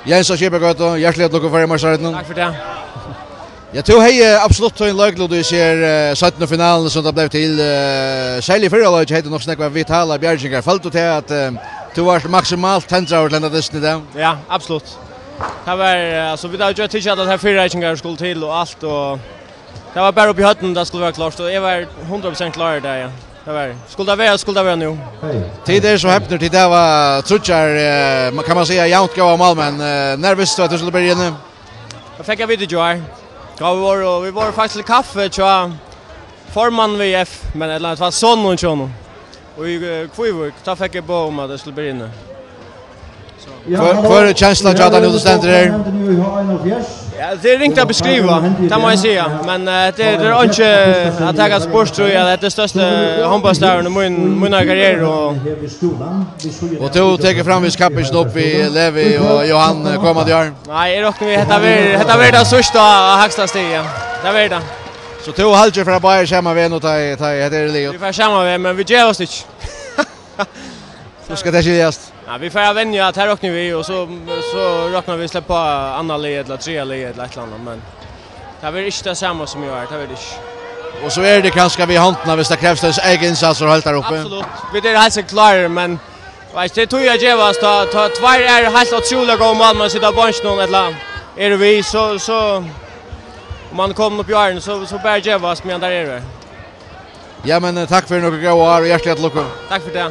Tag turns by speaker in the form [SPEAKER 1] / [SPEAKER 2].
[SPEAKER 1] Jens och Kjebergata, hjärtligt lycka för matchen.
[SPEAKER 2] Tack för det.
[SPEAKER 1] Jag tror hej absolut en löglo du ser 17 finalen som det blev till särskilt förra laget heter nog snäcka vitala Bjärgingar fallt till att du var maximalt tändra och lända det där.
[SPEAKER 2] Ja, absolut. Det var alltså vi hade ju tyckt att det här Bjärgingar skulle till och allt och det var bara uppe i hötten det skulle vara klart och jag var 100% klar där ja. Det var skulle det vara nu.
[SPEAKER 1] Tidigare så häpnar till det var trutchar kan man säga jämnt gåva mål men nervöst att det skulle börja nu.
[SPEAKER 2] Jag fick en video här. Ja, vi var faktiskt i kaffe tror forman VF men det var sån och sån. Och i Kvivik ta fick jag på att det skulle bli inne.
[SPEAKER 1] För känslan att han ständer där.
[SPEAKER 2] Ja, det är inte att beskriva, det må jag säga. Men det är inte att ta sport tror jag att det största handbollsstjärnan i min karriär
[SPEAKER 1] och du tar fram vis kappen upp i Levi och Johan kommande år.
[SPEAKER 2] Nej, jag räknar vi detta var det sista högsta steget. Det var det.
[SPEAKER 1] Så du håller för att bara schema vi nu ta det Leo.
[SPEAKER 2] Vi får schema vi men vi ger oss inte.
[SPEAKER 1] Så ska det skiljas.
[SPEAKER 2] Ja, vi får vänja att här räknar vi och så räknar vi släppa andra led eller tre led eller ett annat men det är inte det samma som jag är, det är det.
[SPEAKER 1] Och så är det kanske vi hantarna hvis det krävs en egen insats och hålla där uppe.
[SPEAKER 2] Absolut. Vi är helt klar men det tror jag ger oss ta två är helt otroligt gå mål man sitter på bänken eller är det vi så om man kommer upp i åren så bär ger oss men där är det.
[SPEAKER 1] Ja men tack för några goda år och hjärtligt lycka.
[SPEAKER 2] Tack för det.